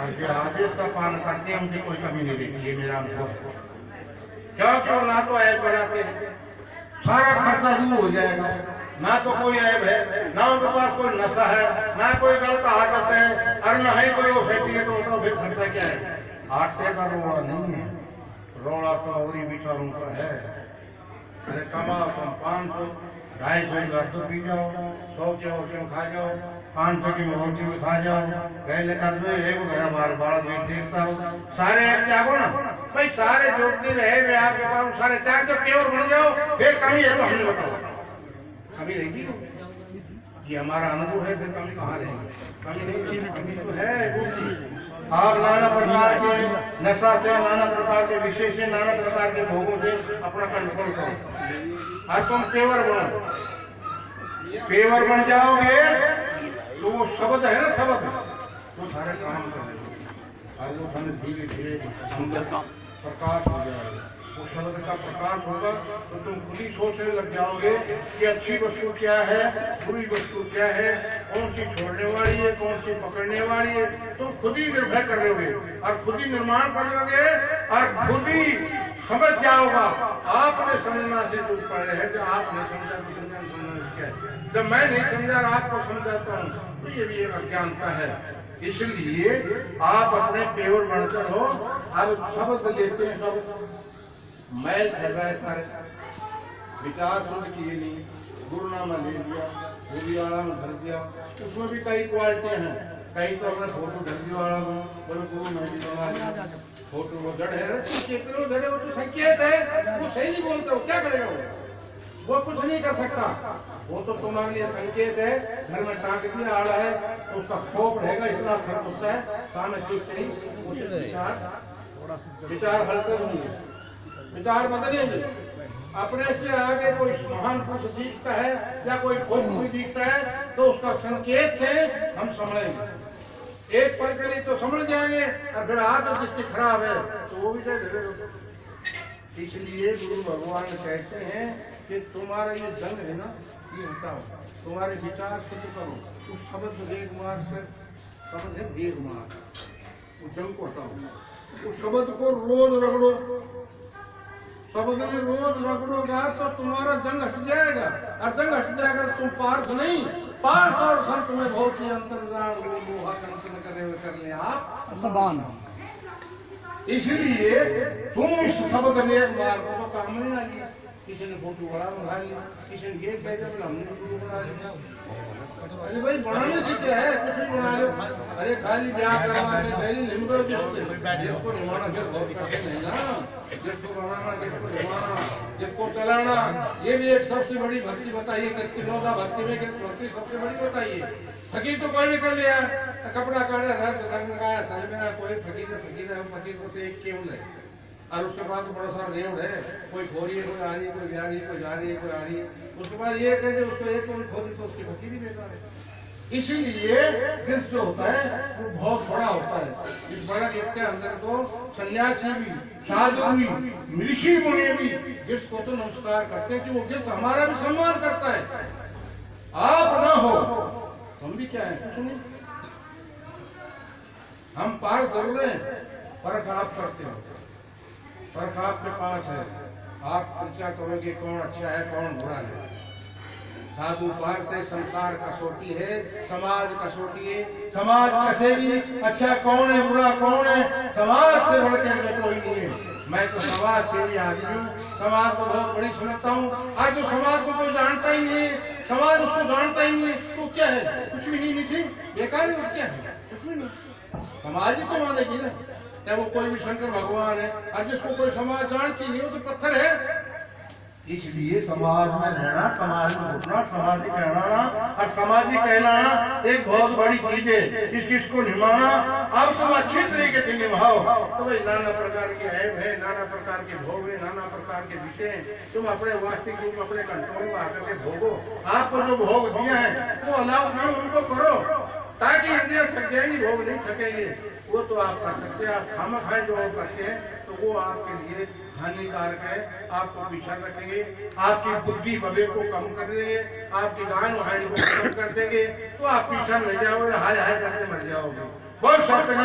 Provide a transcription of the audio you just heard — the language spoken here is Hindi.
और जो आदेश का पालन करते हैं उनकी कोई कमी नहीं रहती, ये मेरा अनुभव है। क्यों ना तो ऐप बनाते हैं, सारा खर्चा दूर हो जाएगा, ना तो कोई ऐप है, ना उनके पास कोई नशा है, ना कोई गलत आदत है, और ना ही कोई फैक्ट्री है, तो होता फिर खर्चा क्या है? आटे का रोड़ा नहीं है, रोड़ा तो और विचारों का है। अरे कमाओ तुम 500 250 घर तो पी जाओ, 100 के होटल में खा जाओ, 500 की होटल में खा जाओ, गए लेकर दो एक घर बार बाड़ा देखता हो, सारे ऐप त्यागो ना भाई, सारे जोड़ते रहे वे आपके पास, सारे त्याग जब प्योर बन जाओ, फिर कमी है तो हमें बताओ, कमी रहेगी? ये हमारा अनुभव है, फिर कमी कहाँ रहेगी? कमी नहीं, कमी तो है। आप नाना प्रकार के नशा से, नाना प्रकार के विषय से, नाना प्रकार के भोगों से अपना कंट्रोल करो, और तुम पेवर बनो। पेवर बन जाओगे तो वो शब्द है ना, शब्द वो सारे काम करेंगे, और वो हमें धीरे धीरे अंदर प्रकाश हो जाएगा। वो शब्द का प्रकाश होगा तो तुम खुद ही सोचने लग जाओगे कि अच्छी वस्तु क्या है, बुरी वस्तु क्या है, कौन सी छोड़ने वाली है, कौन सी पकड़ने वाली है, तुम खुद ही निर्भय कर लोगे और खुद ही निर्माण कर लोगे और खुद ही समझ जाओगा। आपने समझना से जो पड़े है, जो आपने समझा तो समझना क्या है, जब मैं नहीं समझा और आपको समझाता हूँ तो ये भी एक अज्ञानता है। इसलिए आप अपने पेवर बनकर हो। अब शब्द लेते हैं, शब्द मैल कर रहा है, सारे विचार शुद्ध किए नहीं, गुरुनामा ले लिया, गुरुवाला में धर दिया, उसमें भी कई क्वालिटियां हैं। कई तो अपने फोटो धर दिया वाला में बोले गुरु मैं भी बना लिया, फोटो वो जड़ है, चेतनो जड़े, वो तो संकेत है, वो सही नहीं बोलते, वो क्या करेगा? वो कुछ नहीं कर सकता, वो तो तुम्हारे लिए संकेत है। घर में टांग दिया आड़ा है तो उसका खोप रहेगा, इतना फर्क होता है, सामने ठीक नहीं, विचार हल्के होंगे, विचार बदलेंगे। अपने से आगे कोई महान पुरुष दिखता है या कोई भोजपुरी दिखता है तो उसका संकेत से हम समझेंगे, एक पल के लिए तो समझ जाएंगे, और फिर आदत जिसकी खराब है तो वो भी धीरे। इसलिए गुरु भगवान कहते हैं कि तुम्हारा ये जंग है ना, ये हटाओ, तुम्हारे विचार शुद्ध करो, उस शब्द वेग मार्ग से, शब्द है वेग मार्ग, उस जंग को हटाओ, उस शब्द को रोज रगड़ो, शब्द में रोज रगड़ोगा तो तुम्हारा जंग हट जाएगा, और जंग हट जाएगा तो तुम पार्थ नहीं, पार्थ और संत में बहुत ही अंतर्जान करने आप समान। इसलिए तुम इस शब्द वेग मार्ग को काम नहीं ना लिया, किसी ने फोटो बड़ा बना लिया, किसी ने ये कह दिया हमने फोटो बना लिया। अरे भाई बनाने से क्या है, कुछ नहीं बना लो। अरे खाली ब्याह करवा के पहले निमरो जिसको निभाना फिर बहुत करते नहीं ना, जिसको बनाना, जिसको निभाना, जिसको चलाना, ये भी एक सबसे बड़ी भक्ति बताइए। कितनों भक्ति में भक्ति सबसे बड़ी बताइए। फकीर तो कोई निकल लिया, कपड़ा काटा, रंग लगाया, तल में कोई फकीर है, फकीर को तो एक केवल है, और उसके बाद बड़ा सारा रेवड़ है, कोई खोरी है, कोई आ रही है, कोई जा रही है, कोई जा रही है, कोई आ रही है, उसके बाद ये कहते उसको एक कोई खोरी तो उसकी फकीर ही बेकार है। इसीलिए दिल जो होता है वो बहुत बड़ा होता है। इस बड़ा दिल के अंदर तो सन्यासी भी, साधु भी, ऋषि मुनि भी गिर्स को तो नमस्कार करते हैं कि वो गिर्स हमारा भी सम्मान करता है। आप ना हो हम भी क्या है, कुछ नहीं, हम पार जरूर हैं, फर्क आप करते हो, फर्क आपके पास है। आप चर्चा करोगे कौन अच्छा है कौन बुरा है। साधु पार से संसार कसौटी है, समाज कसौटी है, समाज कसेगी अच्छा कौन है बुरा कौन है, समाज से बढ़ के कोई नहीं है। मैं तो समाज से ही आदमी हूँ, समाज को बहुत बड़ी समझता हूँ। आज जो समाज को कोई जानता ही नहीं है, समाज उसको जानता ही नहीं है, तो क्या है, कुछ भी नहीं थी, बेकार है, क्या है, कुछ भी नहीं। समाज ही तो मानेगी ना, चाहे वो कोई भी शंकर भगवान है, और जिसको कोई समाज जानती नहीं हो तो पत्थर है। इसलिए समाज में रहना, समाज में घुसना, समाजी कहलाना, और समाजी कहलाना एक बहुत बड़ी चीज है। इस चीज को निभाना अब तुम अच्छी तरीके से निभाओ तो भाई नाना प्रकार के ऐब है, नाना प्रकार के भोग है, नाना प्रकार के विषय तुम अपने वास्तविक रूप अपने कंट्रोल में आकर के भोगो। आपको जो भोग दिया है वो अलाउ नहीं, उनको करो ताकि इंद्रियां थक जाएंगी, भोग नहीं थकेंगे। वो तो आप कर सकते हैं, आप खामा खाए जो करते हैं तो वो आपके लिए हानिकारक है, आपको पीछा रखेंगे, आपकी बुद्धि भवे को कम कर देंगे, आपकी गान वाणी को कम कर देंगे, तो आप पीछा रह जाओगे, हाय हाय करके मर जाओगे। बहुत सत्य